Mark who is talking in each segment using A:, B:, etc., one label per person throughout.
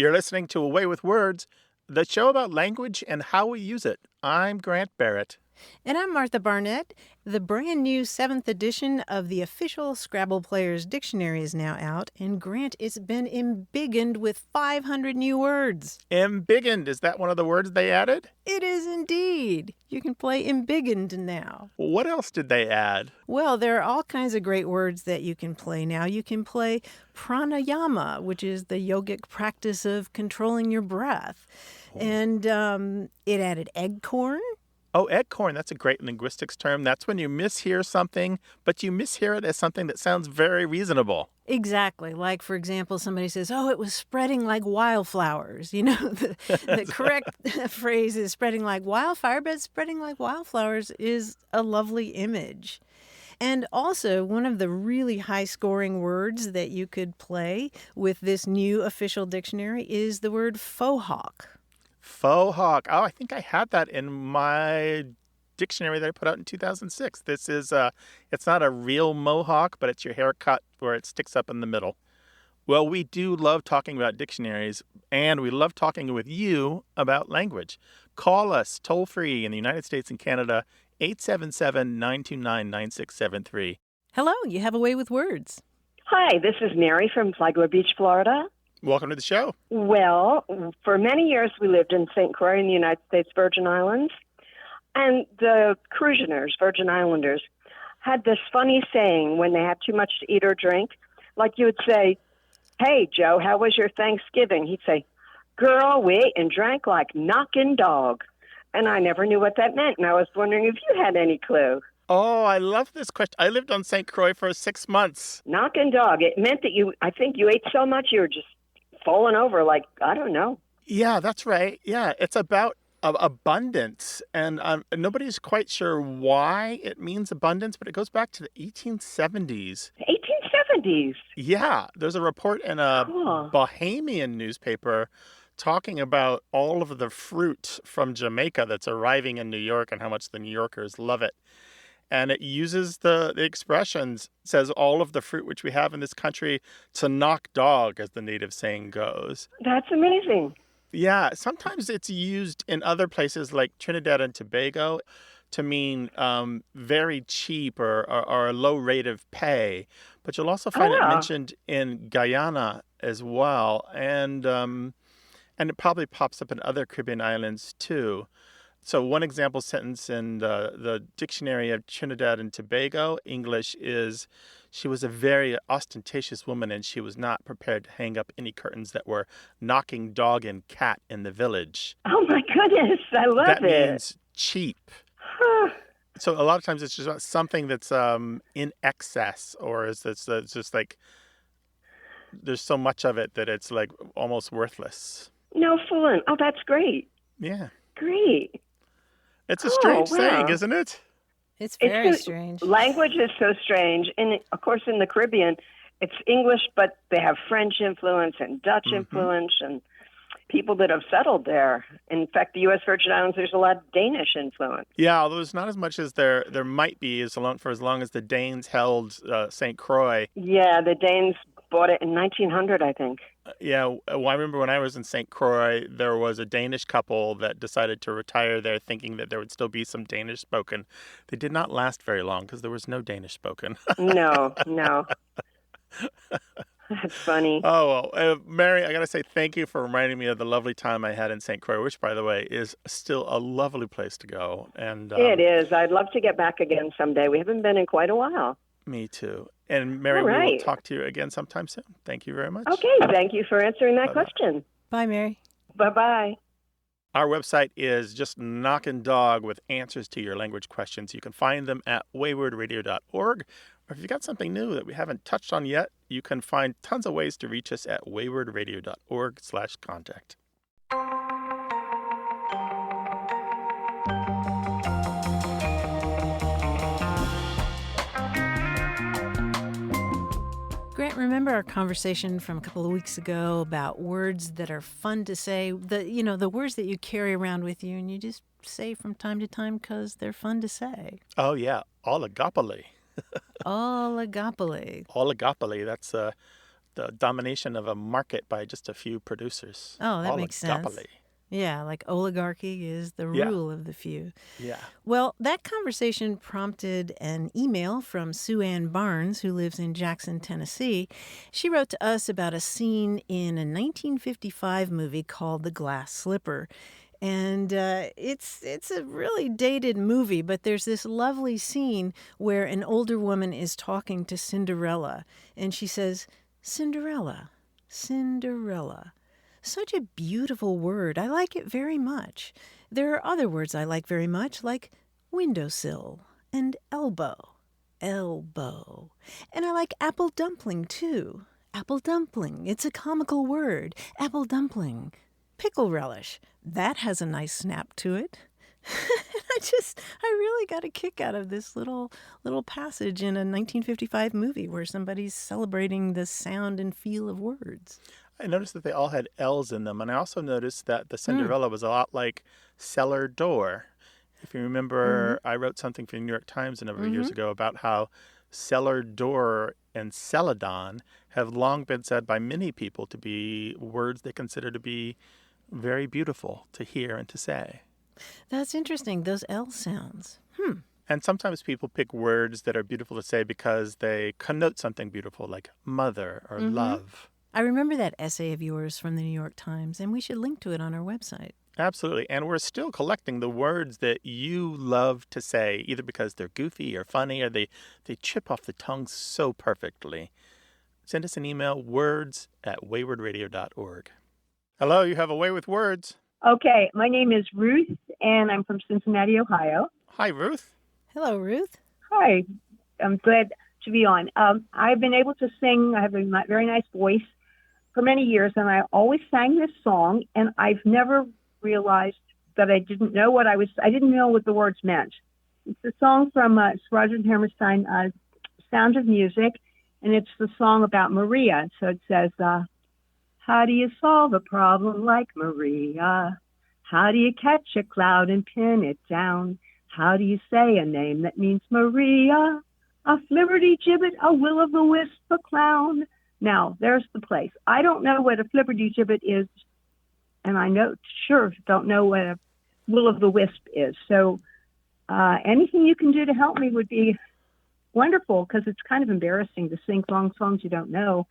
A: You're listening to Away with Words, the show about language and how we use it. I'm Grant Barrett.
B: And I'm Martha Barnett. The brand new 7th edition of the official Scrabble Players Dictionary is now out. And Grant, it's been embiggened with 500 new words.
A: Embiggened, is that one of the words they added?
B: It is indeed. You can play embiggened now.
A: What else did they add?
B: Well, there are all kinds of great words that you can play now. You can play pranayama, which is the yogic practice of controlling your breath. And it added eggcorn.
A: Oh, eggcorn, that's a great linguistics term. That's when you mishear something, but you mishear it as something that sounds very reasonable.
B: Exactly. Like, for example, somebody says, oh, it was spreading like wildflowers. You know, the correct phrase is spreading like wildfire, but spreading like wildflowers is a lovely image. And also, one of the really high-scoring words that you could play with this new official dictionary is the word fauxhawk.
A: Fauxhawk. Oh, I think I had that in my dictionary that I put out in 2006. This is, it's not a real mohawk, but it's your haircut where it sticks up in the middle. Well, we do love talking about dictionaries, and we love talking with you about language. Call us toll-free in the United States and Canada, 877-929-9673.
B: Hello, you have a way with words.
C: Hi, this is Mary from Flagler Beach, Florida.
A: Welcome to the show.
C: Well, for many years we lived in St. Croix in the United States Virgin Islands, and the Cruisioners, Virgin Islanders, had this funny saying when they had too much to eat or drink. Like you would say, hey, Joe, how was your Thanksgiving? He'd say, girl, we ate and drank like knockin dog. And I never knew what that meant, and I was wondering if you had any clue.
A: Oh, I love this question. I lived on St. Croix for 6 months.
C: Knockin dog. It meant that I think you ate so much you were just falling over like, I don't know.
A: Yeah, that's right. Yeah, it's about abundance. And nobody's quite sure why it means abundance, but it goes back to the 1870s.
C: 1870s?
A: Yeah, there's a report in a Bahamian newspaper talking about all of the fruit from Jamaica that's arriving in New York and how much the New Yorkers love it. And it uses the expressions, says all of the fruit which we have in this country to knock dog, as the native saying goes.
C: That's amazing.
A: Yeah, sometimes it's used in other places like Trinidad and Tobago to mean very cheap or a low rate of pay. But you'll also find it mentioned in Guyana as well. And it probably pops up in other Caribbean islands too. So one example sentence in the Dictionary of Trinidad and Tobago English is, she was a very ostentatious woman and she was not prepared to hang up any curtains that were knocking dog and cat in the village.
C: Oh my goodness, I love
A: that
C: it.
A: That means cheap. So a lot of times it's just about something that's in excess, or it's just like there's so much of it that it's like almost worthless.
C: No fooling. Oh, that's great.
A: Yeah.
C: Great.
A: It's a strange saying, isn't it?
B: It's very strange.
C: Language is so strange. And, of course, in the Caribbean, it's English, but they have French influence and Dutch influence and people that have settled there. In fact, the U.S. Virgin Islands, there's a lot of Danish influence.
A: Yeah, although there's not as much as there might be for as long as the Danes held St. Croix.
C: Yeah, the Danes bought it in 1900, I think.
A: Yeah, well, I remember when I was in St. Croix, there was a Danish couple that decided to retire there thinking that there would still be some Danish spoken. They did not last very long because there was no Danish spoken.
C: No. That's funny.
A: Oh, well, Mary, I got to say thank you for reminding me of the lovely time I had in St. Croix, which, by the way, is still a lovely place to go. And
C: it is. I'd love to get back again someday. We haven't been in quite a while.
A: Me too. And Mary, we will talk to you again sometime soon. Thank you very much.
C: Okay, thank you for answering that question.
B: Bye, Mary.
C: Bye-bye.
A: Our website is just knockin dog with answers to your language questions. You can find them at waywardradio.org. Or if you've got something new that we haven't touched on yet, you can find tons of ways to reach us at waywardradio.org/contact.
B: Grant, remember our conversation from a couple of weeks ago about words that are fun to say, the words that you carry around with you and you just say from time to time because they're fun to say?
A: Oh, yeah. Oligopoly.
B: Oligopoly.
A: Oligopoly. That's the domination of a market by just a few producers.
B: Oh, that makes sense.
A: Oligopoly.
B: Yeah, like oligarchy is the
A: Yeah.
B: rule of the few.
A: Yeah.
B: Well, that conversation prompted an email from Sue Ann Barnes, who lives in Jackson, Tennessee. She wrote to us about a scene in a 1955 movie called The Glass Slipper. And it's a really dated movie, but there's this lovely scene where an older woman is talking to Cinderella. And she says, "Cinderella, Cinderella. Such a beautiful word. I like it very much. There are other words I like very much, like windowsill and elbow, elbow. And I like apple dumpling, too. Apple dumpling. It's a comical word. Apple dumpling. Pickle relish. That has a nice snap to it." I really got a kick out of this little passage in a 1955 movie where somebody's celebrating the sound and feel of words.
A: I noticed that they all had L's in them, and I also noticed that the Cinderella was a lot like cellar door. If you remember, I wrote something for the New York Times a number of years ago about how cellar door and celadon have long been said by many people to be words they consider to be very beautiful to hear and to say.
B: That's interesting, those L sounds.
A: And sometimes people pick words that are beautiful to say because they connote something beautiful, like mother or love.
B: I remember that essay of yours from the New York Times, and we should link to it on our website.
A: Absolutely. And we're still collecting the words that you love to say, either because they're goofy or funny or they chip off the tongue so perfectly. Send us an email, words@waywardradio.org. Hello, you have a way with words.
D: Okay, my name is Ruth, and I'm from Cincinnati, Ohio.
A: Hi, Ruth.
B: Hello, Ruth.
D: Hi, I'm glad to be on. I've been able to sing. I have a very nice voice for many years, and I always sang this song, and I've never realized that I didn't know what I didn't know what the words meant. It's a song from Roger and Hammerstein, Sound of Music, and it's the song about Maria. So it says, how do you solve a problem like Maria? How do you catch a cloud and pin it down? How do you say a name that means Maria? A flibberty-gibbet, a will-o'-the-wisp, a clown. Now, there's the place. I don't know what a flibberty-gibbet is, and I don't know what a will-o'-the-wisp is. So anything you can do to help me would be wonderful, because it's kind of embarrassing to sing long songs you don't know.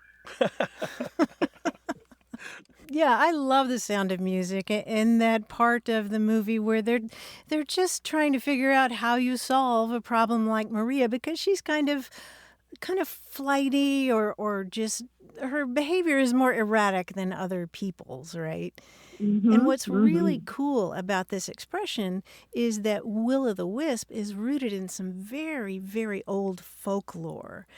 B: Yeah, I love The Sound of Music and that part of the movie where they're just trying to figure out how you solve a problem like Maria, because she's kind of flighty or just her behavior is more erratic than other people's, right? And what's really cool about this expression is that will-o'-the-wisp is rooted in some very, very old folklore.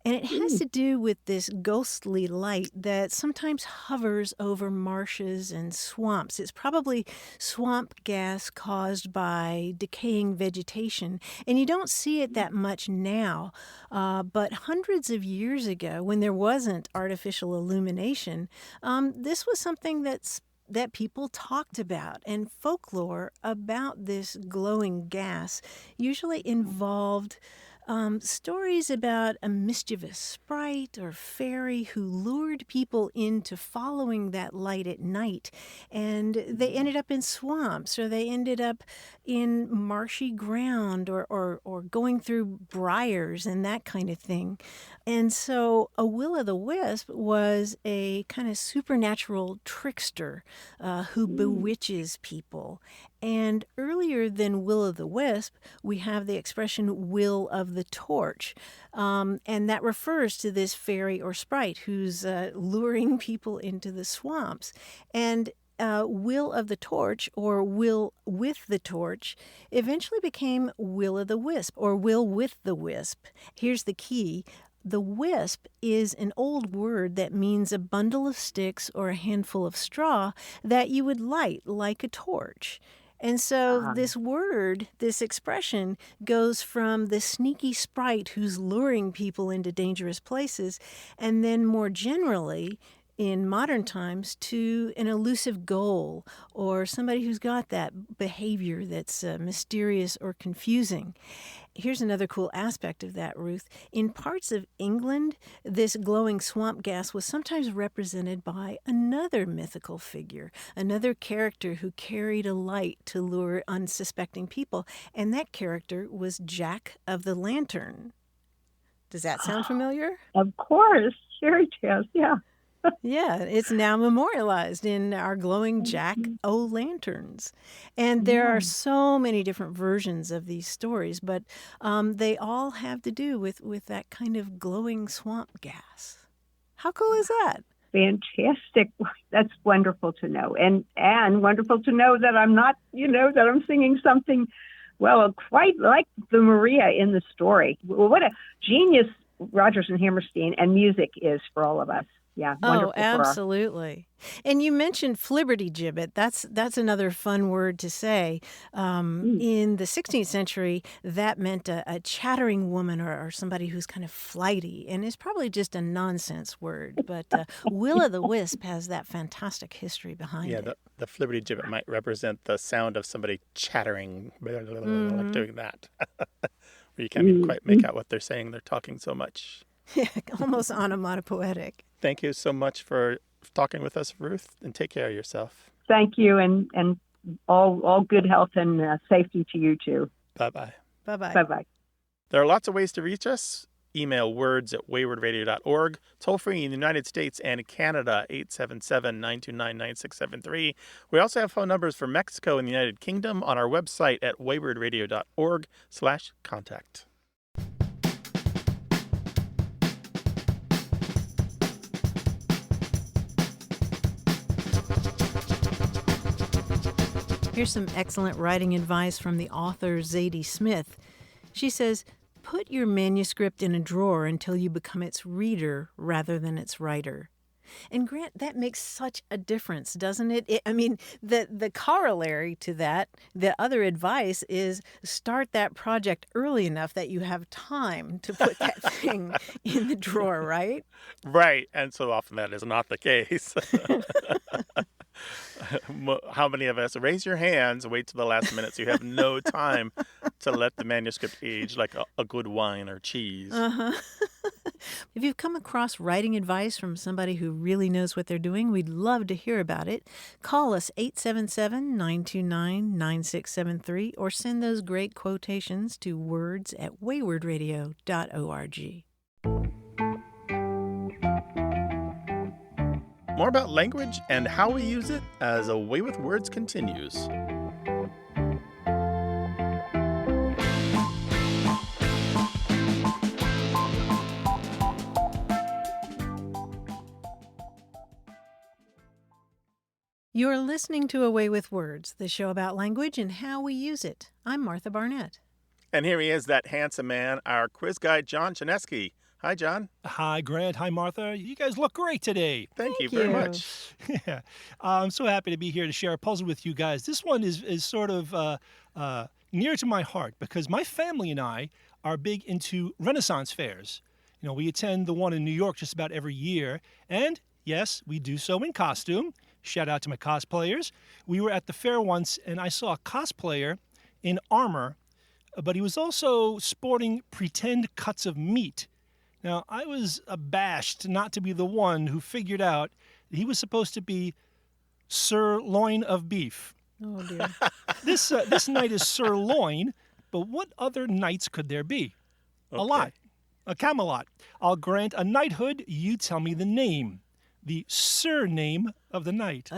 B: And it has to do with this ghostly light that sometimes hovers over marshes and swamps. It's probably swamp gas caused by decaying vegetation. And you don't see it that much now. But hundreds of years ago, when there wasn't artificial illumination, this was something that people talked about. And folklore about this glowing gas usually involved stories about a mischievous sprite or fairy who lured people into following that light at night. And they ended up in swamps, or they ended up in marshy ground, or going through briars and that kind of thing. And so a will-o'-the-wisp was a kind of supernatural trickster who bewitches people. And earlier than will-o'-the-wisp, we have the expression will of the torch. And that refers to this fairy or sprite who's luring people into the swamps. And will of the torch, or will with the torch, eventually became will-o'-the-wisp, or will with the wisp. Here's the key. The wisp is an old word that means a bundle of sticks or a handful of straw that you would light like a torch. And so this word, this expression, goes from the sneaky sprite who's luring people into dangerous places, and then more generally, in modern times, to an elusive goal or somebody who's got that behavior that's mysterious or confusing. here's another cool aspect of that, Ruth. In parts of England, this glowing swamp gas was sometimes represented by another mythical figure, another character who carried a light to lure unsuspecting people, and that character was Jack of the Lantern. Does that sound familiar?
D: Of course. Sure it does, yeah.
B: Yeah, it's now memorialized in our glowing jack-o'-lanterns. And there are so many different versions of these stories, but they all have to do with that kind of glowing swamp gas. How cool is that?
D: Fantastic. That's wonderful to know. And wonderful to know that I'm not, that I'm singing something, well, quite like the Maria in the story. Well, what a genius Rodgers and Hammerstein and music is for all of us. Yeah, wonderful.
B: Oh, absolutely. And you mentioned flibbertigibbet. That's another fun word to say. In the 16th century, that meant a chattering woman or somebody who's kind of flighty, and it's probably just a nonsense word. But will-o'-the-wisp has that fantastic history behind it.
A: Yeah, the flibbertigibbet might represent the sound of somebody chattering, like doing that. Where you can't even quite make out what they're saying. They're talking so much.
B: Yeah, almost onomatopoetic.
A: Thank you so much for talking with us, Ruth, and take care of yourself.
D: Thank you, and all good health and safety to you, too.
A: Bye-bye.
B: Bye-bye.
D: Bye-bye.
A: There are lots of ways to reach us. Email words@waywardradio.org. Toll free in the United States and Canada, 877-929-9673. We also have phone numbers for Mexico and the United Kingdom on our website at waywardradio.org/contact.
B: Here's some excellent writing advice from the author Zadie Smith. She says, put your manuscript in a drawer until you become its reader rather than its writer. And Grant, that makes such a difference, doesn't it? The corollary to that, the other advice is start that project early enough that you have time to put that thing in the drawer, right?
A: Right, and so often that is not the case. How many of us raise your hands, wait till the last minute so you have no time to let the manuscript age like a good wine or cheese?
B: If you've come across writing advice from somebody who really knows what they're doing, we'd love to hear about it. Call us 877-929-9673 or send those great quotations to words@waywardradio.org.
A: More about language and how we use it as A Way with Words continues.
B: You're listening to A Way with Words, the show about language and how we use it. I'm Martha Barnett.
A: And here he is, that handsome man, our quiz guy, John Chinesky. Hi, John.
E: Hi, Grant. Hi, Martha. You guys look great today.
A: Thank you very much.
E: Yeah. I'm so happy to be here to share a puzzle with you guys. This one is sort of near to my heart because my family and I are big into Renaissance fairs. We attend the one in New York just about every year. And, yes, we do so in costume. Shout out to my cosplayers. We were at the fair once, and I saw a cosplayer in armor, but he was also sporting pretend cuts of meat. Now, I was abashed not to be the one who figured out that he was supposed to be sirloin of beef.
B: Oh, dear.
E: This knight is sirloin, but what other knights could there be?
A: Okay.
E: A lot. A Camelot. I'll grant a knighthood. You tell me the name. The surname of the knight.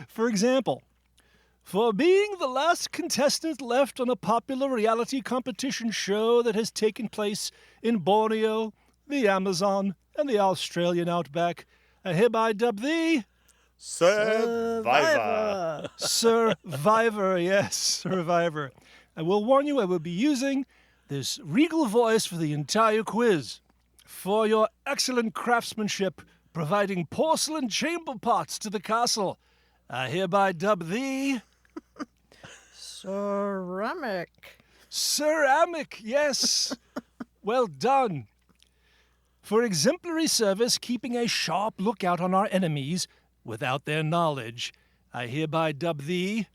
E: For example, for being the last contestant left on a popular reality competition show that has taken place in Borneo, the Amazon, and the Australian outback, I hereby dub thee...
A: Survivor.
E: Survivor, yes, Survivor. I will warn you, I will be using this regal voice for the entire quiz. For your excellent craftsmanship, providing porcelain chamber pots to the castle, I hereby dub thee... Ceramic, yes. Well done. For exemplary service, keeping a sharp lookout on our enemies without their knowledge, I hereby dub thee...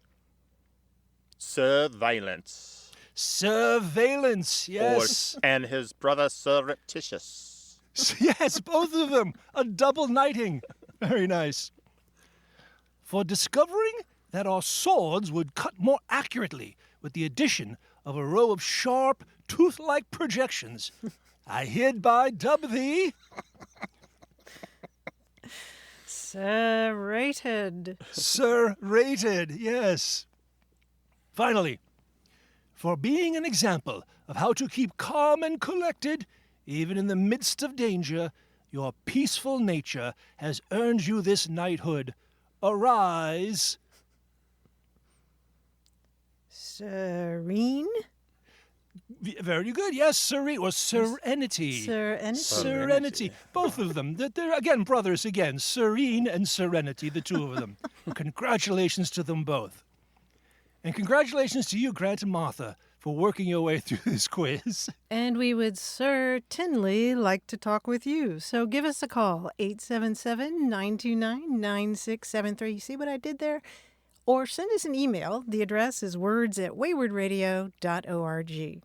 A: Surveillance.
E: Surveillance, yes.
A: And his brother surreptitious.
E: Yes, both of them. A double knighting. Very nice. For discovering that our swords would cut more accurately with the addition of a row of sharp, tooth-like projections, I hereby dub thee...
B: Serrated.
E: Serrated, yes. Finally, for being an example of how to keep calm and collected, even in the midst of danger, your peaceful nature has earned you this knighthood. Arise.
B: Serene?
E: Very good. Yes, serene or serenity. Serenity. Both of them. They're, again, brothers again. Serene and serenity, the two of them. Congratulations to them both. And congratulations to you, Grant and Martha, for working your way through this quiz.
B: And we would certainly like to talk with you. So give us a call, 877-929-9673. See what I did there? Or send us an email. The address is words@waywardradio.org.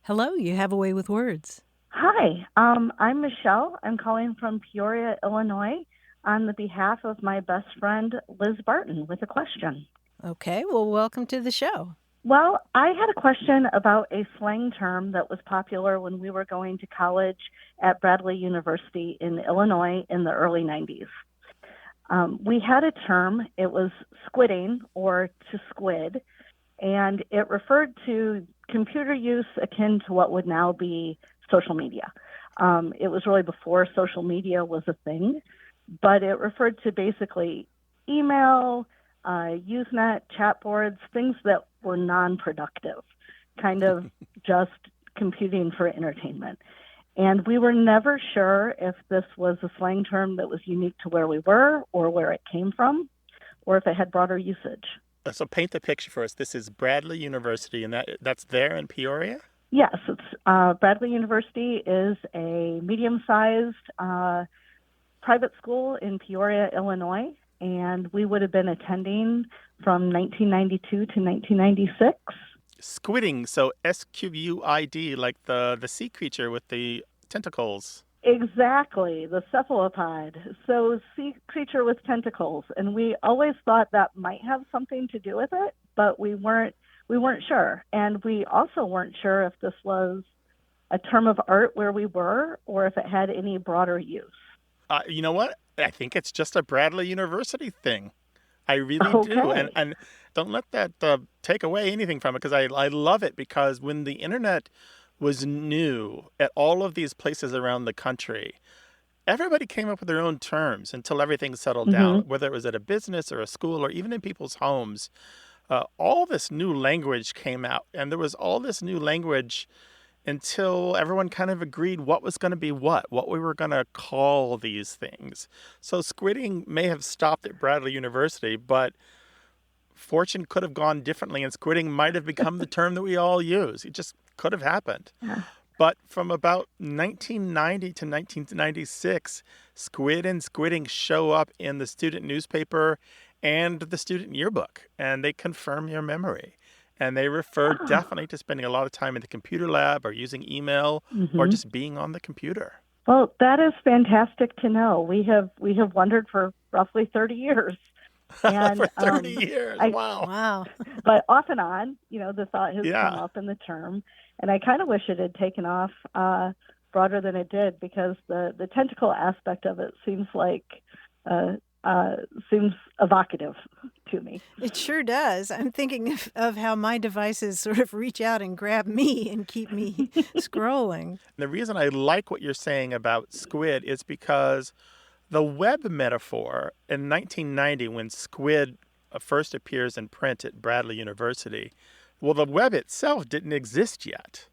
B: Hello, you have a way with words.
F: Hi, I'm Michelle. I'm calling from Peoria, Illinois, on the behalf of my best friend, Liz Barton, with a question.
B: Okay, well, welcome to the show.
F: Well, I had a question about a slang term that was popular when we were going to college at Bradley University in Illinois in the early 90s. We had a term, it was squidding or to squid, and it referred to computer use akin to what would now be social media. It was really before social media was a thing, but it referred to basically email, Usenet, chat boards, things that were non-productive, kind of just computing for entertainment. And we were never sure if this was a slang term that was unique to where we were or where it came from, or if it had broader usage.
A: So paint the picture for us. This is Bradley University, and that's there in Peoria?
F: Yes, it's Bradley University is a medium-sized private school in Peoria, Illinois, and we would have been attending from 1992 to 1996.
A: Squidding, so S-Q-U-I-D, like the sea creature with the tentacles.
F: Exactly, the cephalopod. So sea creature with tentacles, and we always thought that might have something to do with it, but we weren't sure. And we also weren't sure if this was a term of art where we were or if it had any broader use.
A: You know what? I think it's just a Bradley University thing. I really do. And don't let that take away anything from it, because I love it, because when the internet was new at all of these places around the country, everybody came up with their own terms until everything settled down, whether it was at a business or a school or even in people's homes. All this new language came out, and there was all this new language until everyone kind of agreed what was going to be what we were going to call these things. So squidding may have stopped at Bradley University, but fortune could have gone differently, and squidding might have become the term that we all use. It just could have happened. Yeah. But from about 1990 to 1996, squid and squidding show up in the student newspaper and the student yearbook, and they confirm your memory. And they refer definitely to spending a lot of time in the computer lab or using email or just being on the computer.
F: Well, that is fantastic to know. We have wondered for roughly 30 years. And,
A: for 30 years, wow.
F: But off and on, the thought has come up in the term. And I kind of wish it had taken off broader than it did, because the tentacle aspect of it seems evocative to me.
B: It sure does. I'm thinking of how my devices sort of reach out and grab me and keep me scrolling.
A: The reason I like what you're saying about squid is because the web metaphor in 1990, when squid first appears in print at Bradley University, well, the web itself didn't exist yet.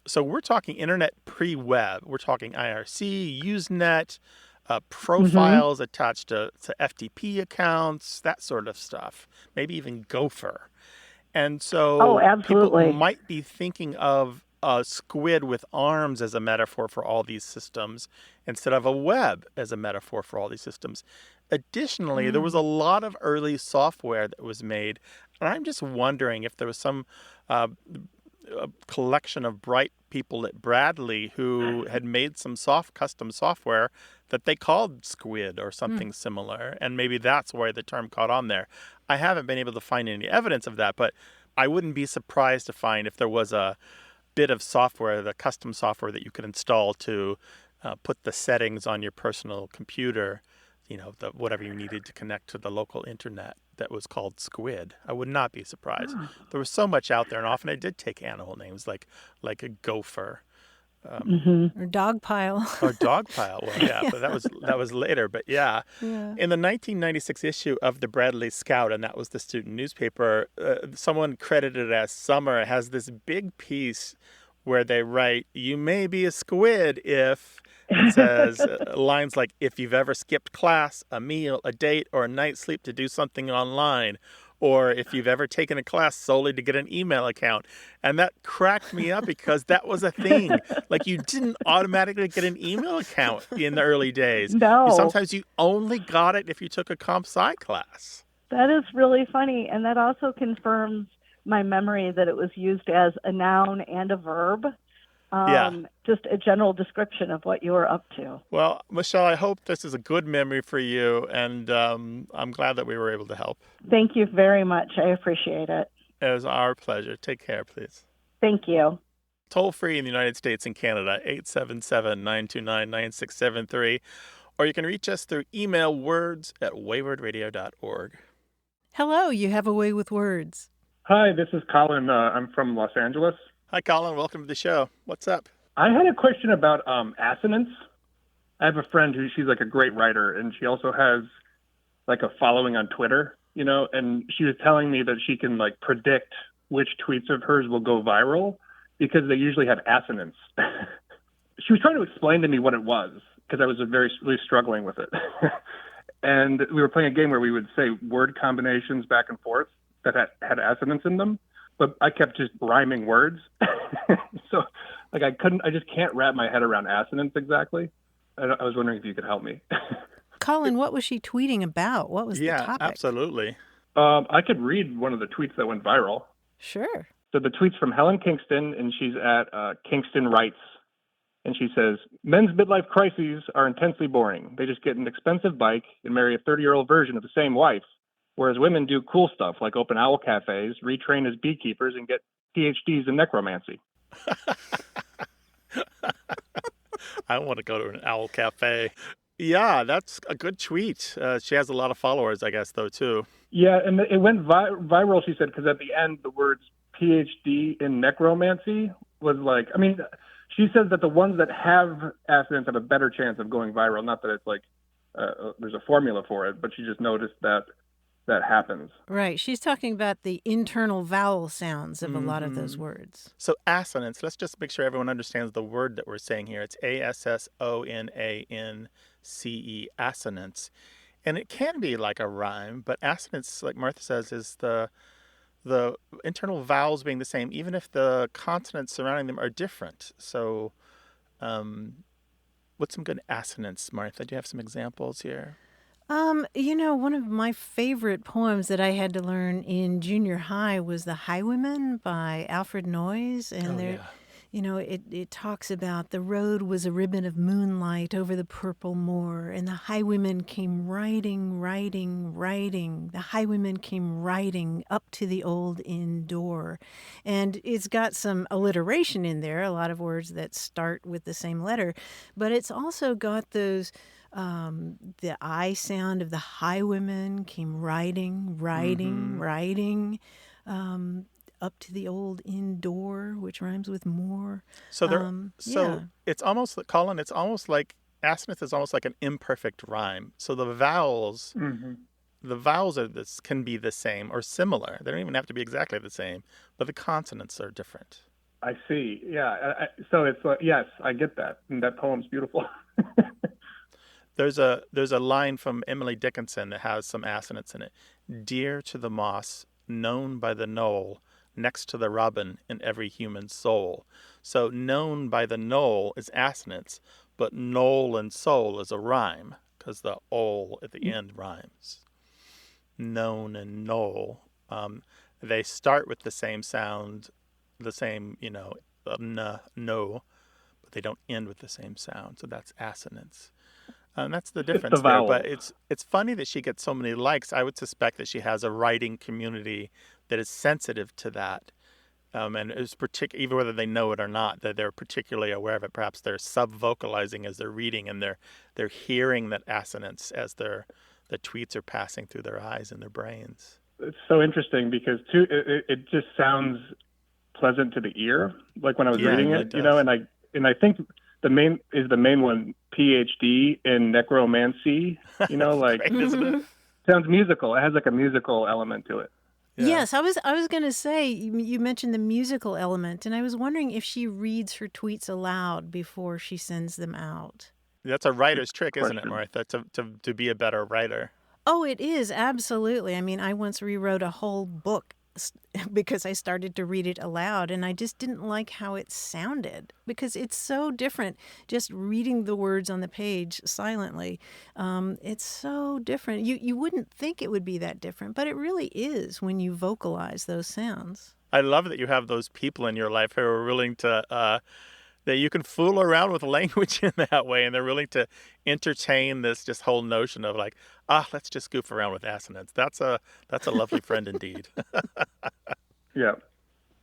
A: So we're talking internet pre-web. We're talking IRC, Usenet, profiles attached to FTP accounts, that sort of stuff, maybe even Gopher. And so people might be thinking of a squid with arms as a metaphor for all these systems instead of a web as a metaphor for all these systems. Additionally, there was a lot of early software that was made, and I'm just wondering if there was some a collection of bright people at Bradley who had made some custom software that they called Squid or something similar, and maybe that's why the term caught on there. I haven't been able to find any evidence of that, but I wouldn't be surprised to find if there was a bit of software, the custom software that you could install to put the settings on your personal computer, whatever you needed to connect to the local internet, that was called Squid. I would not be surprised. There was so much out there, and often it did take animal names like a gopher.
B: Or dogpile.
A: Or dogpile. Well, yeah, but that was later. But yeah. In the 1996 issue of the Bradley Scout, and that was the student newspaper, someone credited as Summer has this big piece where they write, "You may be a squid if," it says lines like, "if you've ever skipped class, a meal, a date, or a night's sleep to do something online, or if you've ever taken a class solely to get an email account." And that cracked me up because that was a thing. Like, you didn't automatically get an email account in the early days.
F: No.
A: Sometimes you only got it if you took a comp sci class.
F: That is really funny. And that also confirms my memory that it was used as a noun and a verb. Just a general description of what you were up to.
A: Well, Michelle, I hope this is a good memory for you, and I'm glad that we were able to help.
F: Thank you very much. I appreciate it.
A: It was our pleasure. Take care, please.
F: Thank you.
A: Toll free in the United States and Canada, 877-929-9673. Or you can reach us through email, words@waywardradio.org.
B: Hello, you have a way with words.
G: Hi, this is Colin. I'm from Los Angeles.
A: Hi, Colin. Welcome to the show. What's up?
G: I had a question about assonance. I have a friend she's like a great writer, and she also has like a following on Twitter, and she was telling me that she can like predict which tweets of hers will go viral because they usually have assonance. She was trying to explain to me what it was because I was really struggling with it. And we were playing a game where we would say word combinations back and forth that had assonance in them, but I kept just rhyming words. So like I just can't wrap my head around assonance exactly. I was wondering if you could help me.
B: Colin, what was she tweeting about? What was the topic?
A: Yeah, absolutely.
G: I could read one of the tweets that went viral.
B: Sure.
G: So the tweet's from Helen Kingston, and she's at Kingston Writes. And she says, "Men's midlife crises are intensely boring. They just get an expensive bike and marry a 30-year-old version of the same wife. Whereas women do cool stuff like open owl cafes, retrain as beekeepers, and get PhDs in necromancy."
A: I want to go to an owl cafe. Yeah, that's a good tweet. She has a lot of followers, I guess, though, too.
G: Yeah, and it went viral, she said, because at the end, the words PhD in necromancy was like, I mean, she says that the ones that have assonance have a better chance of going viral. Not that it's like there's a formula for it, but she just noticed that happens.
B: Right. She's talking about the internal vowel sounds of a lot of those words.
A: So assonance, let's just make sure everyone understands the word that we're saying here. It's ASSONANCE, assonance. And it can be like a rhyme, but assonance, like Martha says, is the internal vowels being the same, even if the consonants surrounding them are different. So what's some good assonance, Martha? Do you have some examples here?
B: One of my favorite poems that I had to learn in junior high was The Highwayman by Alfred Noyes. And it talks about the road was a ribbon of moonlight over the purple moor, and the highwayman came riding, riding, riding. The highwayman came riding up to the old inn door. And it's got some alliteration in there, a lot of words that start with the same letter. But it's also got those... the I sound of the highwayman came riding, riding, riding, up to the old inn door, which rhymes with more.
A: So it's almost like, Colin, it's almost like assonance is almost like an imperfect rhyme. So the vowels, can be the same or similar. They don't even have to be exactly the same, but the consonants are different.
G: I see. Yeah. So it's yes, I get that. And that poem's beautiful.
A: There's a line from Emily Dickinson that has some assonance in it. Dear to the moss, known by the knoll, next to the robin in every human soul. So known by the knoll is assonance, but knoll and soul is a rhyme because the ol at the end rhymes. Known and knoll, they start with the same sound, the same, no, but they don't end with the same sound. So that's assonance. And that's the difference there. But it's funny that she gets so many likes. I would suspect that she has a writing community that is sensitive to that. And is even whether they know it or not, that they're particularly aware of it. Perhaps they're sub-vocalizing as they're reading, and they're hearing that assonance as the tweets are passing through their eyes and their brains.
G: It's so interesting because it just sounds pleasant to the ear. Like when I was reading it, and I think the main one PhD in necromancy.
A: Great, isn't it?
G: Sounds musical. It has like a musical element to it.
A: Yeah.
B: Yes, I was going to say, you mentioned the musical element, and I was wondering if she reads her tweets aloud before she sends them out.
A: That's a writer's trick, isn't it, Martha, to be a better writer?
B: Oh, it is, absolutely. I mean, I once rewrote a whole book because I started to read it aloud, and I just didn't like how it sounded because it's so different just reading the words on the page silently. It's so different. You wouldn't think it would be that different, but it really is when you vocalize those sounds.
A: I love that you have those people in your life who are willing to that you can fool around with language in that way, and they're willing to entertain this just whole notion of like, let's just goof around with assonance. That's a lovely friend indeed.
G: Yeah.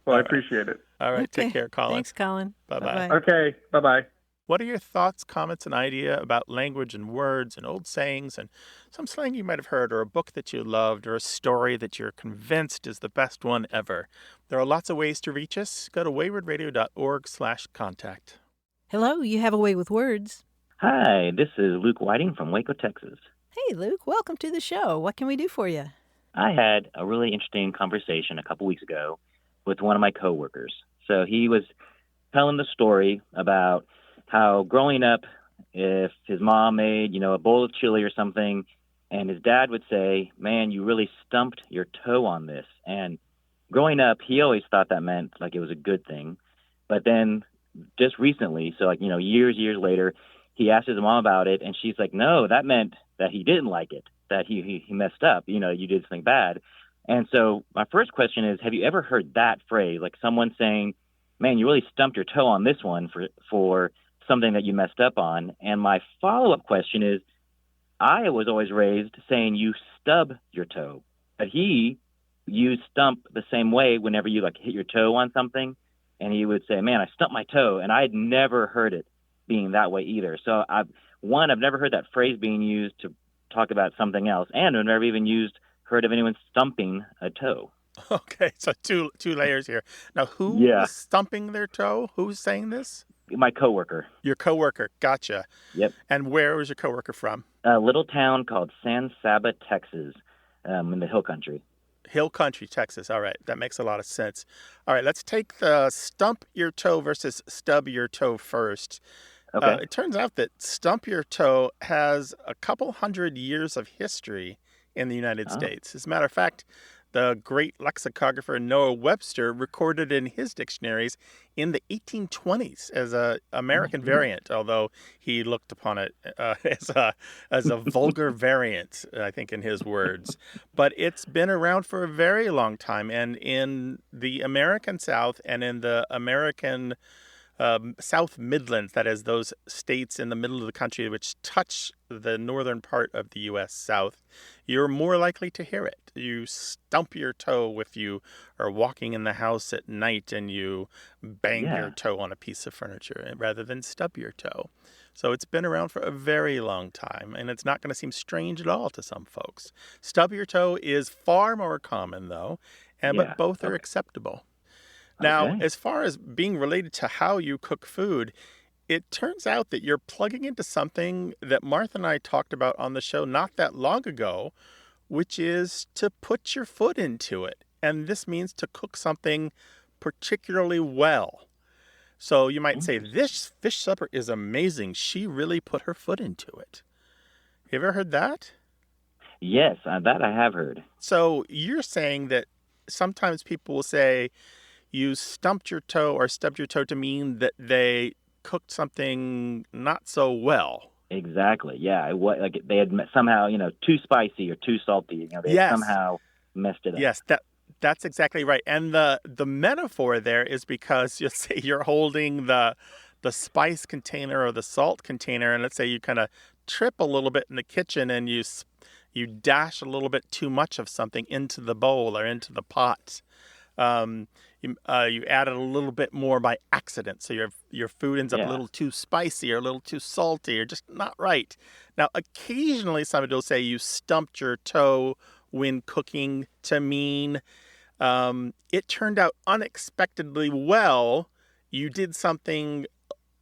G: Well, I appreciate it.
A: All right.
B: Okay.
A: Take care, Colin.
B: Thanks, Colin.
A: Bye-bye.
G: Okay. Bye-bye.
A: What are your thoughts, comments, and idea about language and words and old sayings and some slang you might have heard, or a book that you loved, or a story that you're convinced is the best one ever? There are lots of ways to reach us. Go to waywardradio.org/contact.
B: Hello, you have a way with words.
H: Hi, this is Luke Whiting from Waco, Texas.
B: Hey, Luke, welcome to the show. What can we do for you?
H: I had a really interesting conversation a couple weeks ago with one of my coworkers. So he was telling the story about how growing up, if his mom made, a bowl of chili or something, and his dad would say, "Man, you really stumped your toe on this." And growing up, he always thought that meant like it was a good thing. But then just recently, so years later, he asked his mom about it, and she's like, "No, that meant that he didn't like it, that he messed up, you did something bad." And so my first question is, have you ever heard that phrase, like someone saying, "Man, you really stumped your toe on this one for something that you messed up on"? And my follow-up question is, I was always raised saying you stub your toe, but he used stump the same way whenever you hit your toe on something, and he would say, "Man, I stumped my toe," and I had never heard it being that way either. So I've never heard that phrase being used to talk about something else, and I've never even heard of anyone stumping a toe.
A: Okay, so two layers here. Now, who was stumping their toe? Who's saying this?
H: My coworker.
A: Your coworker, gotcha.
H: Yep.
A: And where was your coworker from?
H: A little town called San Saba, Texas, in the Hill Country.
A: Hill Country, Texas. All right, that makes a lot of sense. All right, let's take the stump your toe versus stub your toe first.
H: Okay.
A: It turns out that stump your toe has a couple hundred years of history in the United States. As a matter of fact, the great lexicographer Noah Webster recorded in his dictionaries in the 1820s as an American variant, although he looked upon it as a vulgar variant, I think, in his words. But it's been around for a very long time, and in the American South and in the American South Midlands, that is, those states in the middle of the country which touch the northern part of the U.S. South, you're more likely to hear it. You stump your toe if you are walking in the house at night and you bang your toe on a piece of furniture rather than stub your toe. So it's been around for a very long time, and it's not going to seem strange at all to some folks. Stub your toe is far more common, though, but both are acceptable. Now, as far as being related to how you cook food, it turns out that you're plugging into something that Martha and I talked about on the show not that long ago, which is to put your foot into it. And this means to cook something particularly well. So you might say, "This fish supper is amazing. She really put her foot into it." You ever heard that?
H: Yes, that I have heard.
A: So you're saying that sometimes people will say, you stumped your toe or stubbed your toe to mean that they cooked something not so well.
H: Exactly. Yeah. Like they had somehow, too spicy or too salty. They had somehow messed it up.
A: Yes, that's exactly right. And the metaphor there is because you'll say you're holding the spice container or the salt container, and let's say you kind of trip a little bit in the kitchen and you dash a little bit too much of something into the bowl or into the pot. You added a little bit more by accident, so your food ends up a little too spicy or a little too salty or just not right. Now, occasionally somebody will say you stumped your toe when cooking to mean it turned out unexpectedly well. You did something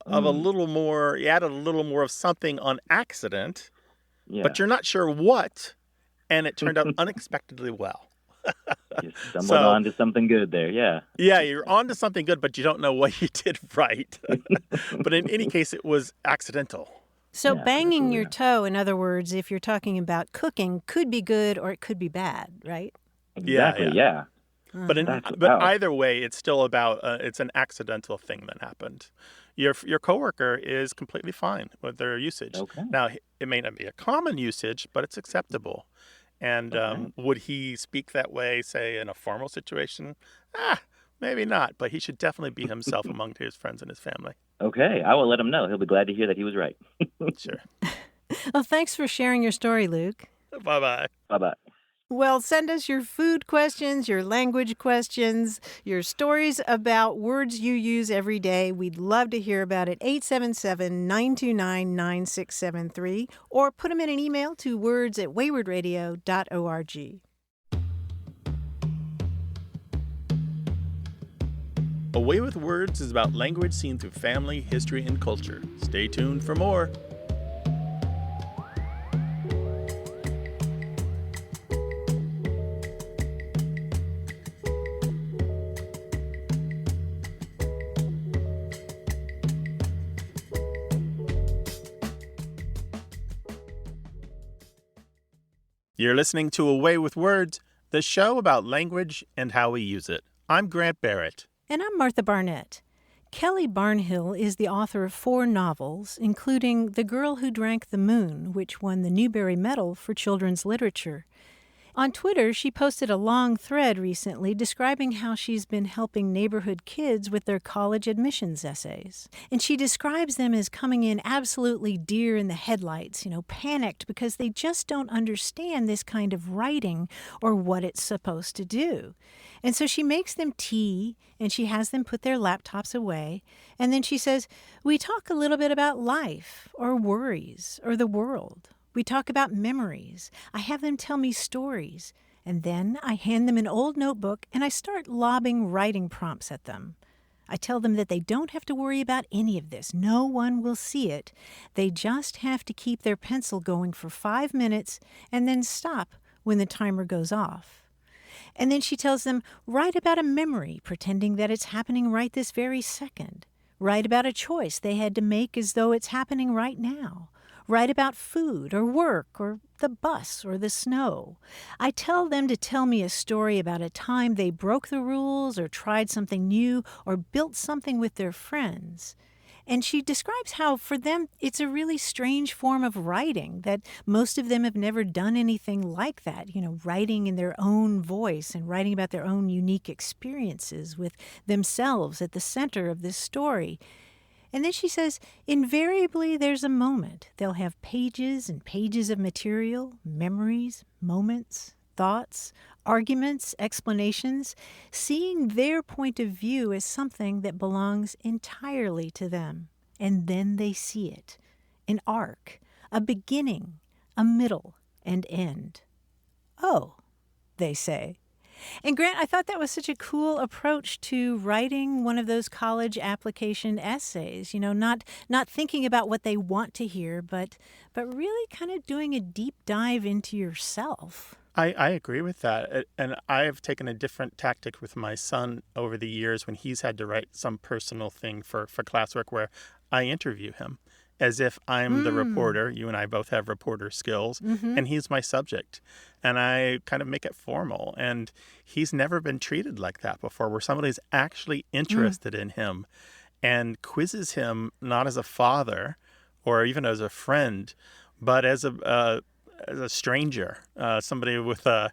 A: of a little more, you added a little more of something on accident, but you're not sure what, and it turned out unexpectedly well.
H: You stumbled onto something good there, yeah.
A: Yeah, you're onto something good, but you don't know what you did right. But in any case, it was accidental.
B: So banging your toe, in other words, if you're talking about cooking, could be good or it could be bad, right?
H: Exactly, yeah.
A: But either way, it's still about it's an accidental thing that happened. Your coworker is completely fine with their usage.
H: Okay.
A: Now, it may not be a common usage, but it's acceptable. And would he speak that way, say, in a formal situation? Maybe not, but he should definitely be himself among his friends and his family.
H: Okay, I will let him know. He'll be glad to hear that he was right.
A: Sure.
B: Well, thanks for sharing your story, Luke.
A: Bye-bye.
H: Bye-bye.
B: Well, send us your food questions, your language questions, your stories about words you use every day. We'd love to hear about it. 877-929-9673, or put them in an email to words@waywardradio.org.
A: A Way with Words is about language seen through family, history, and culture. Stay tuned for more. You're listening to A Way with Words, the show about language and how we use it. I'm Grant Barrett.
B: And I'm Martha Barnett. Kelly Barnhill is the author of 4 novels, including The Girl Who Drank the Moon, which won the Newbery Medal for Children's Literature. On Twitter, she posted a long thread recently describing how she's been helping neighborhood kids with their college admissions essays. And she describes them as coming in absolutely deer in the headlights, panicked because they just don't understand this kind of writing or what it's supposed to do. And so she makes them tea, and she has them put their laptops away. And then she says, we talk a little bit about life or worries or the world. We talk about memories. I have them tell me stories. And then I hand them an old notebook and I start lobbing writing prompts at them. I tell them that they don't have to worry about any of this. No one will see it. They just have to keep their pencil going for 5 minutes and then stop when the timer goes off. And then she tells them, write about a memory, pretending that it's happening right this very second. Write about a choice they had to make as though it's happening right now. Write about food or work or the bus or the snow. I tell them to tell me a story about a time they broke the rules or tried something new or built something with their friends. And she describes how, for them, it's a really strange form of writing, that most of them have never done anything like that, writing in their own voice and writing about their own unique experiences with themselves at the center of this story. And then she says, invariably there's a moment. They'll have pages and pages of material, memories, moments, thoughts, arguments, explanations, seeing their point of view as something that belongs entirely to them. And then they see it, an arc, a beginning, a middle, and end. Oh, they say. And Grant, I thought that was such a cool approach to writing one of those college application essays, not thinking about what they want to hear, but really kind of doing a deep dive into yourself.
A: I agree with that. And I've taken a different tactic with my son over the years when he's had to write some personal thing for classwork where I interview him as if I'm the reporter. You and I both have reporter skills, and he's my subject. and I kind of make it formal. And he's never been treated like that before, where somebody's actually interested in him and quizzes him not as a father or even as a friend, but as a stranger, somebody with a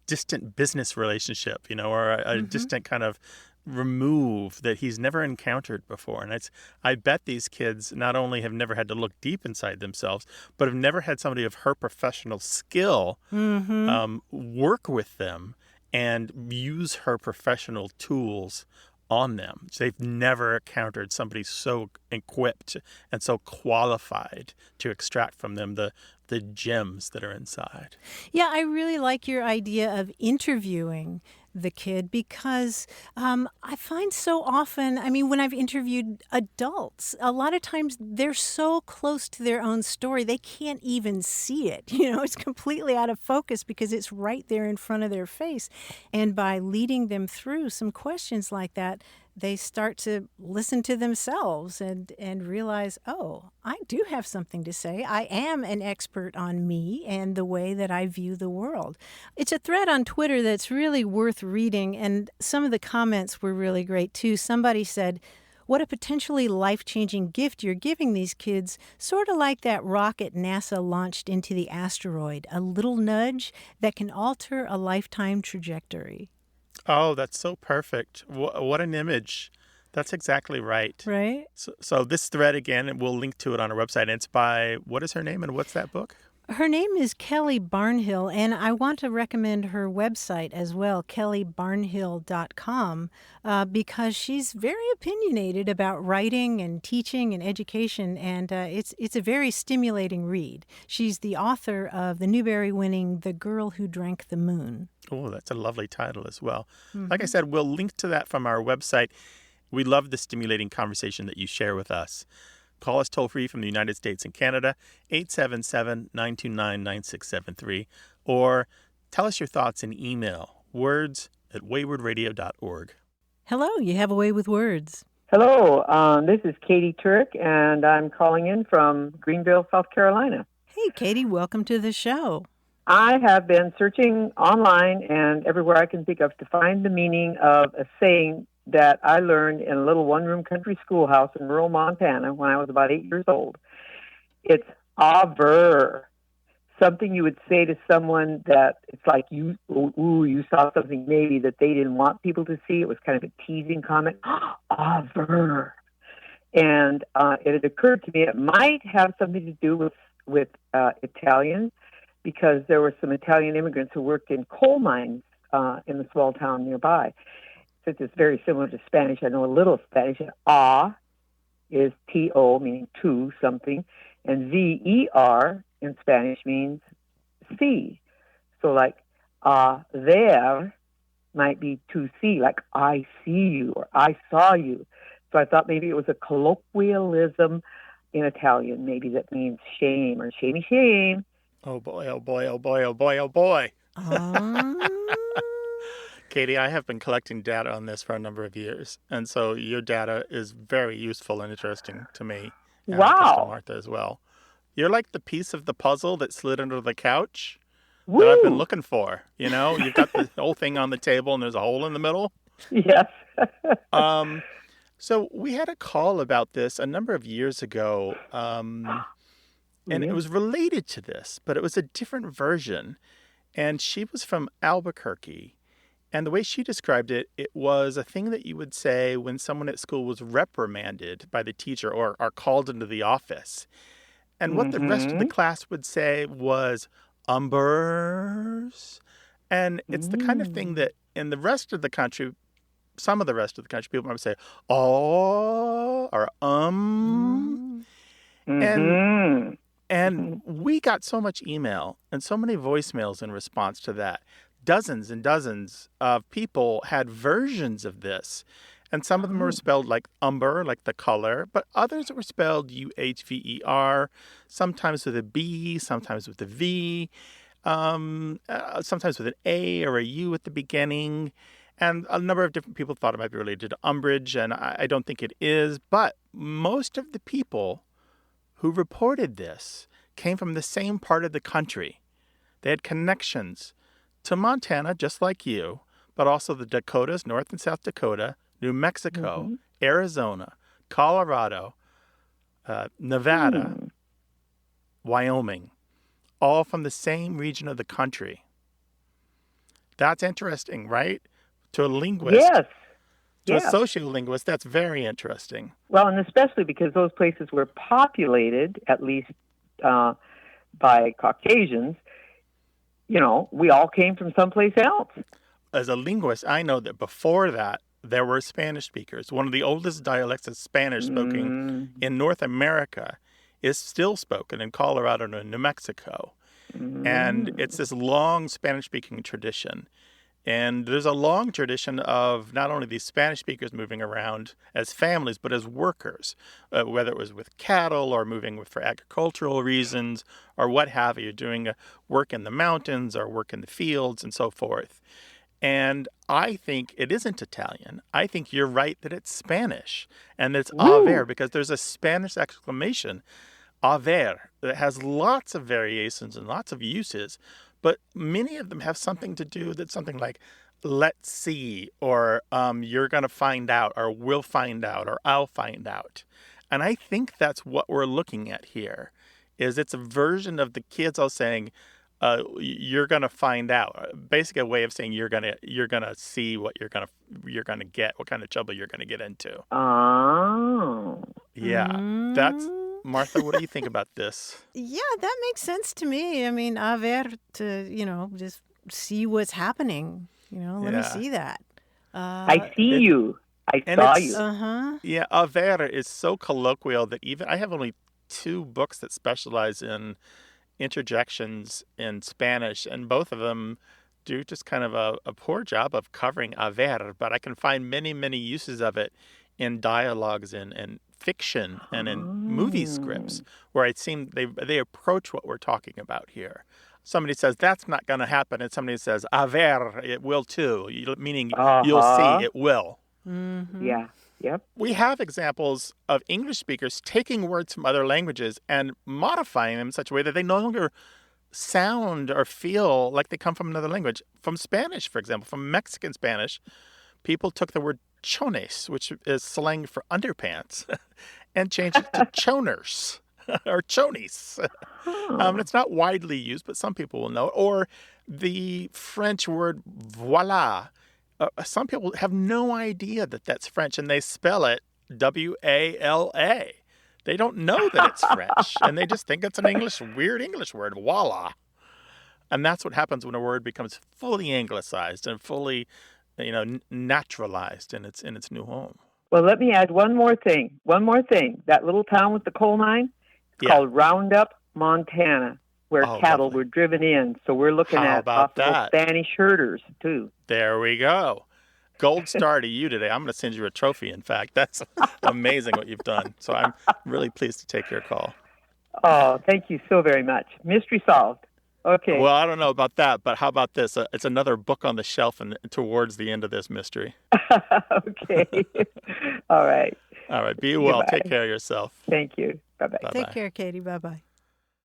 A: distant business relationship, or a distant kind of remove that he's never encountered before. And I bet these kids not only have never had to look deep inside themselves, but have never had somebody of her professional skill work with them and use her professional tools on them. They've never encountered somebody so equipped and so qualified to extract from them the gems that are inside.
B: Yeah, I really like your idea of interviewing the kid because I find so often, when I've interviewed adults, a lot of times they're so close to their own story, they can't even see it. It's completely out of focus because it's right there in front of their face. And by leading them through some questions like that, they start to listen to themselves and realize, oh, I do have something to say. I am an expert on me and the way that I view the world. It's a thread on Twitter that's really worth reading, and some of the comments were really great, too. Somebody said, what a potentially life-changing gift you're giving these kids, sort of like that rocket NASA launched into the asteroid, a little nudge that can alter a lifetime trajectory.
A: Oh, that's so perfect. What an image. That's exactly right.
B: Right.
A: So this thread, again, and we'll link to it on our website. And it's by, what is her name and what's that book?
B: Her name is Kelly Barnhill, and I want to recommend her website as well, kellybarnhill.com, because she's very opinionated about writing and teaching and education, and it's a very stimulating read. She's the author of the Newbery-winning The Girl Who Drank the Moon.
A: Oh, that's a lovely title as well. Like I said, we'll link to that from our website. We love the stimulating conversation that you share with us. Call us toll-free from the United States and Canada, 877-929-9673, or tell us your thoughts in email, words@waywardradio.org.
B: Hello, you have a way with words.
I: Hello, this is Katie Turk, and I'm calling in from Greenville, South Carolina.
B: Hey, Katie, welcome to the show.
I: I have been searching online and everywhere I can think of to find the meaning of a saying that I learned in a little one-room country schoolhouse in rural Montana when I was about 8 years old. It's aver, something you would say to someone that it's like you saw something maybe that they didn't want people to see. It was kind of a teasing comment. Aver. And it had occurred to me it might have something to do with Italian, because there were some Italian immigrants who worked in coal mines in the small town nearby. Since it's very similar to Spanish, I know a little Spanish. And a is T-O, meaning to something, and V-E-R in Spanish means see. So like there might be to see, like I see you or I saw you. So I thought maybe it was a colloquialism in Italian, maybe that means shame or shamey shame.
A: Oh boy, oh boy, oh boy, oh boy, oh boy. Katie, I have been collecting data on this for a number of years, and so your data is very useful and interesting to me. And
I: wow.
A: To Martha as well. You're like the piece of the puzzle that slid under the couch
I: Woo.
A: that I've been looking for. You've got the whole thing on the table, and there's a hole in the middle.
I: Yes.
A: So we had a call about this a number of years ago, and it was related to this, but it was a different version. And she was from Albuquerque. And the way she described it, it was a thing that you would say when someone at school was reprimanded by the teacher or are called into the office. And what the rest of the class would say was umbers. And it's the kind of thing that in the rest of the country, some of the rest of the country, people might say, oh, or And we got so much email and so many voicemails in response to that. Dozens and dozens of people had versions of this. And some of them were spelled like umber, like the color, but others were spelled U-H-V-E-R, sometimes with a B, sometimes with a V, sometimes with an A or a U at the beginning. And a number of different people thought it might be related to umbrage, and I don't think it is. But most of the people who reported this came from the same part of the country. They had connections to Montana, just like you, but also the Dakotas, North and South Dakota, New Mexico, Arizona, Colorado, Nevada, Wyoming, all from the same region of the country. That's interesting, right? To a linguist.
I: Yes.
A: To a sociolinguist, that's very interesting.
I: Well, and especially because those places were populated, at least by Caucasians, we all came from someplace else.
A: As a linguist, I know that before that, there were Spanish speakers. One of the oldest dialects of Spanish spoken in North America is still spoken in Colorado and New Mexico. And it's this long Spanish-speaking tradition. And there's a long tradition of not only these Spanish speakers moving around as families, but as workers, whether it was with cattle or moving for agricultural reasons or what have you, doing work in the mountains or work in the fields and so forth. And I think it isn't Italian. I think you're right that it's Spanish and that it's haver, because there's a Spanish exclamation, haver, that has lots of variations and lots of uses. But many of them have something to do that's something like, let's see, or you're going to find out, or we'll find out, or I'll find out. And I think that's what we're looking at here, is it's a version of the kids all saying, you're going to find out. Basically a way of saying you're going to see what you're going to get, what kind of trouble you're going to get into.
I: Oh.
A: Yeah. That's Martha, what do you think about this?
B: Yeah, that makes sense to me. I mean, haver, to, just see what's happening. Let me see that.
I: I see you. I saw you.
A: Yeah, haver is so colloquial that even I have only 2 books that specialize in interjections in Spanish, and both of them do just kind of a poor job of covering haver, but I can find many, many uses of it in dialogues and fiction and in movie scripts where it seems they approach what we're talking about here. Somebody says, that's not going to happen, and somebody says, haver, it will too, meaning you'll see it will.
I: Yeah. Yep.
A: We have examples of English speakers taking words from other languages and modifying them in such a way that they no longer sound or feel like they come from another language. From Spanish, for example, from Mexican Spanish, people took the word chones, which is slang for underpants, and changed it to choners or chonies. It's not widely used, but some people will know. Or the French word voila. Some people have no idea that that's French, and they spell it W-A-L-A. They don't know that it's French, and they just think it's an weird English word, voila. And that's what happens when a word becomes fully anglicized and fully, naturalized in its new home.
I: Well, let me add one more thing. That little town with the coal mine, it's called Roundup, Montana, where cattle were driven in. So we're looking at possible Spanish herders, too.
A: There we go. Gold star to you today. I'm going to send you a trophy, in fact. That's amazing what you've done. So I'm really pleased to take your call.
I: Oh, thank you so very much. Mystery solved. Okay.
A: Well, I don't know about that, but how about this? It's another book on the shelf and towards the end of this mystery.
I: Okay. All right.
A: All right. Be well. Goodbye. Take care of yourself.
I: Thank you. Bye-bye.
A: Bye-bye.
B: Take care, Katie. Bye-bye.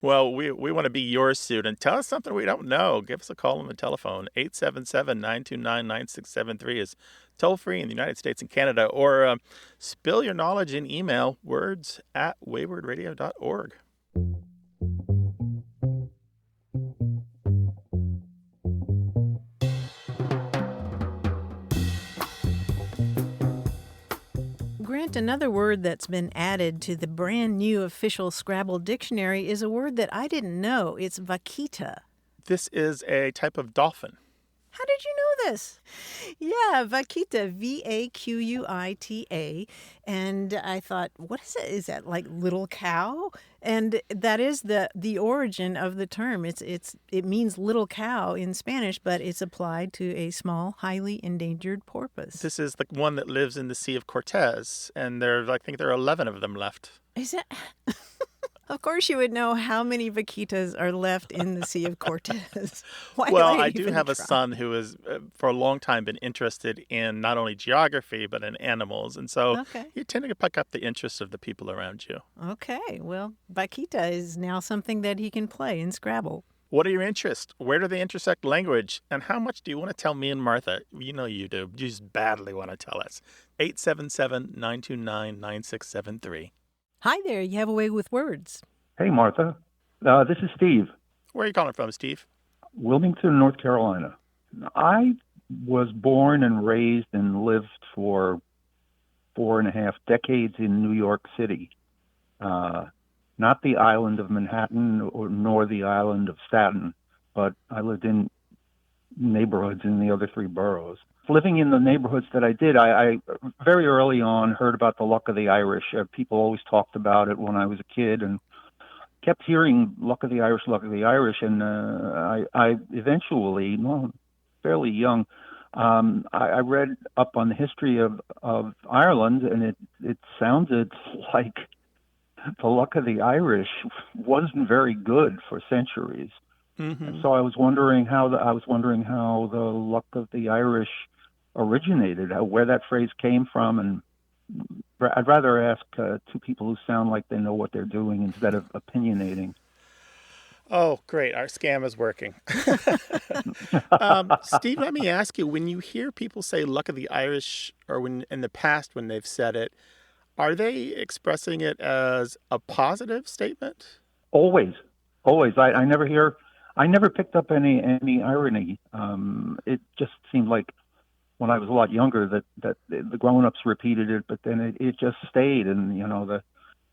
A: Well, we want to be your student. Tell us something we don't know. Give us a call on the telephone. 877-929-9673 is toll-free in the United States and Canada. Or spill your knowledge in email, words@waywardradio.org.
B: Grant, another word that's been added to the brand new official Scrabble Dictionary is a word that I didn't know. It's vaquita.
A: This is a type of dolphin.
B: How did you know this? Yeah, vaquita, V-A-Q-U-I-T-A. And I thought, what is it? Is that like little cow? And that is the origin of the term. It means little cow in Spanish, but it's applied to a small, highly endangered porpoise.
A: This is the one that lives in the Sea of Cortez, and I think there are 11 of them left.
B: Is it? Of course you would know how many vaquitas are left in the Sea of Cortez.
A: Well, I do have a son who has, for a long time, been interested in not only geography, but in animals. And so you tend to pick up the interest of the people around you.
B: Okay. Well, vaquita is now something that he can play in Scrabble.
A: What are your interests? Where do they intersect language? And how much do you want to tell me and Martha? You know you do. You just badly want to tell us. 877-929-9673.
B: Hi there. You have a way with words.
J: Hey, Martha. This is Steve.
A: Where are you calling from, Steve?
J: Wilmington, North Carolina. I was born and raised and lived for 4.5 decades in New York City. Not the island of Manhattan nor the island of Staten, but I lived in neighborhoods in the other 3 boroughs. Living in the neighborhoods that I did, I very early on heard about the luck of the Irish. People always talked about it when I was a kid and kept hearing luck of the Irish, and I eventually, fairly young, I read up on the history of Ireland, and it sounded like the luck of the Irish wasn't very good for centuries. Mm-hmm. And so I was wondering how the luck of the Irish originated, where that phrase came from, and I'd rather ask 2 people who sound like they know what they're doing instead of opinionating.
A: Oh, great. Our scam is working. Steve, let me ask you, when you hear people say luck of the Irish, or when in the past when they've said it, are they expressing it as a positive statement?
J: Always. I never picked up any irony. It just seemed like when I was a lot younger that the grown-ups repeated it, but then it just stayed, and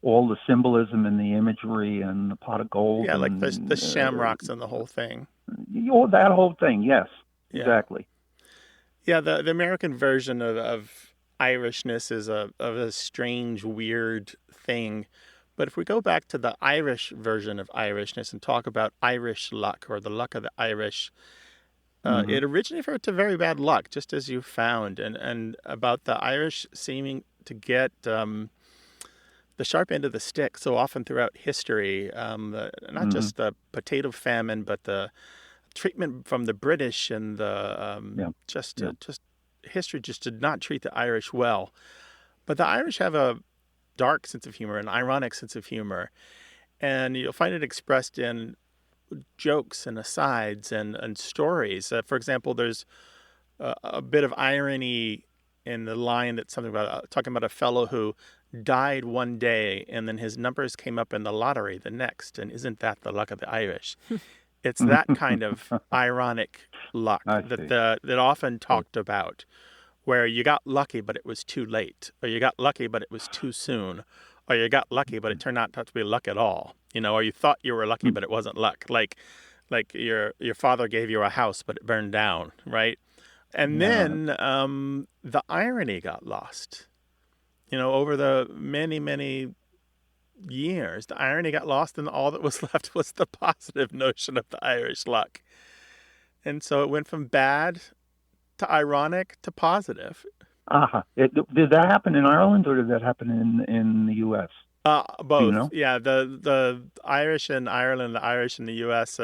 J: all the symbolism and the imagery and the pot of gold.
A: Yeah, like the shamrocks and the whole thing.
J: That whole thing, yes, yeah. Exactly.
A: Yeah, the American version of Irishness is a strange, weird thing. But if we go back to the Irish version of Irishness and talk about Irish luck, or the luck of the Irish, it originated to very bad luck, just as you found, and about the Irish seeming to get the sharp end of the stick so often throughout history, not just the potato famine, but the treatment from the British and the history just did not treat the Irish well. But the Irish have a dark sense of humor, an ironic sense of humor, and you'll find it expressed in jokes and asides and stories. For example, there's a bit of irony in the line that's something about talking about a fellow who died one day and then his numbers came up in the lottery the next, and isn't that the luck of the Irish? It's that kind of ironic luck that often talked about, where you got lucky but it was too late, or you got lucky but it was too soon, or you got lucky but it turned out not to be luck at all, or you thought you were lucky but it wasn't luck, like your father gave you a house but it burned down, right? And then the irony got lost. Over the many years, the irony got lost, and all that was left was the positive notion of the Irish luck. And so it went from bad to ironic to positive.
J: Did that happen in Ireland, or did that happen in the U.S.?
A: Both. Yeah, the Irish in Ireland, the Irish in the U.S.,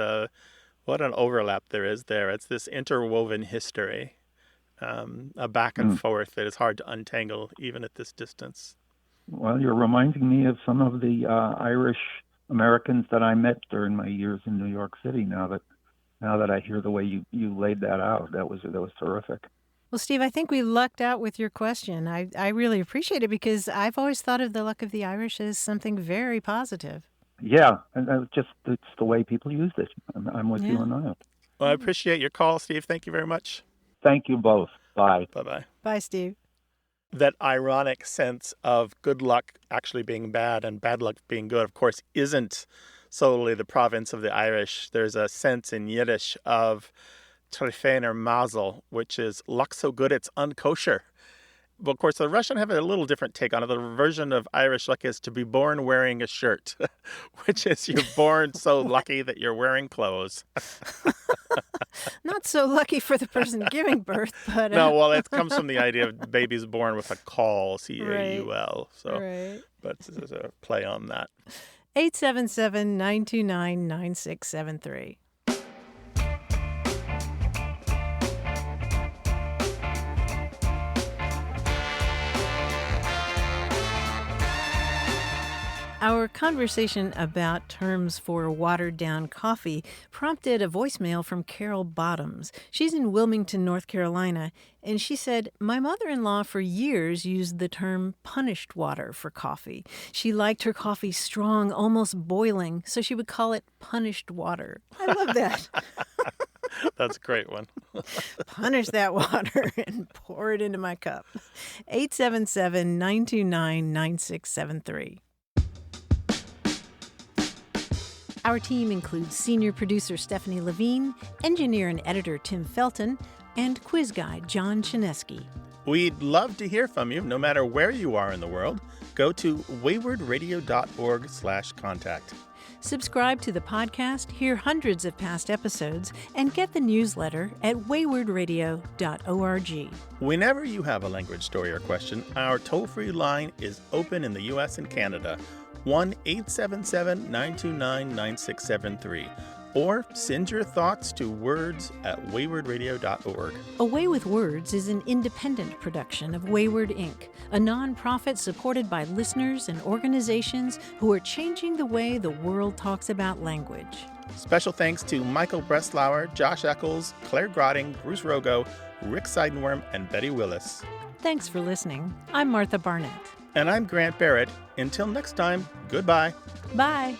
A: what an overlap there is there. It's this interwoven history, a back and forth that is hard to untangle even at this distance.
J: Well, you're reminding me of some of the Irish Americans that I met during my years in New York City. Now that I hear the way you laid that out, that was terrific.
B: Well, Steve, I think we lucked out with your question. I really appreciate it, because I've always thought of the luck of the Irish as something very positive.
J: Yeah, and it's the way people used it. I'm with you on that.
A: Well, I appreciate your call, Steve. Thank you very much.
J: Thank you both. Bye.
A: Bye-bye.
B: Bye, Steve.
A: That ironic sense of good luck actually being bad and bad luck being good, of course, isn't solely the province of the Irish. There's a sense in Yiddish of Trefein or Mazel, which is luck so good it's unkosher. Well, of course, the Russian have a little different take on it. The version of Irish luck is to be born wearing a shirt, which is you're born so lucky that you're wearing clothes.
B: Not so lucky for the person giving birth, but...
A: No, well, it comes from the idea of babies born with a caul, C-A-U-L. So, but there's a play on that.
B: 877-929-9673. Our conversation about terms for watered-down coffee prompted a voicemail from Carol Bottoms. She's in Wilmington, North Carolina, and she said, "My mother-in-law for years used the term punished water for coffee. She liked her coffee strong, almost boiling, so she would call it punished water." I love that.
A: That's a great one.
B: Punish that water and pour it into my cup. 877-929-9673. Our team includes senior producer Stephanie Levine, engineer and editor Tim Felton, and quiz guide John Chinesky.
A: We'd love to hear from you, no matter where you are in the world. Go to waywardradio.org/contact.
B: Subscribe to the podcast, hear hundreds of past episodes, and get the newsletter at waywardradio.org.
A: Whenever you have a language story or question, our toll-free line is open in the U.S. and Canada, 1-877-929-9673. Or send your thoughts to words@waywardradio.org.
B: A Way with Words is an independent production of Wayward Inc., a nonprofit supported by listeners and organizations who are changing the way the world talks about language.
A: Special thanks to Michael Breslauer, Josh Eccles, Claire Grotting, Bruce Rogo, Rick Seidenworm, and Betty Willis.
B: Thanks for listening. I'm Martha Barnett.
A: And I'm Grant Barrett. Until next time, goodbye.
B: Bye.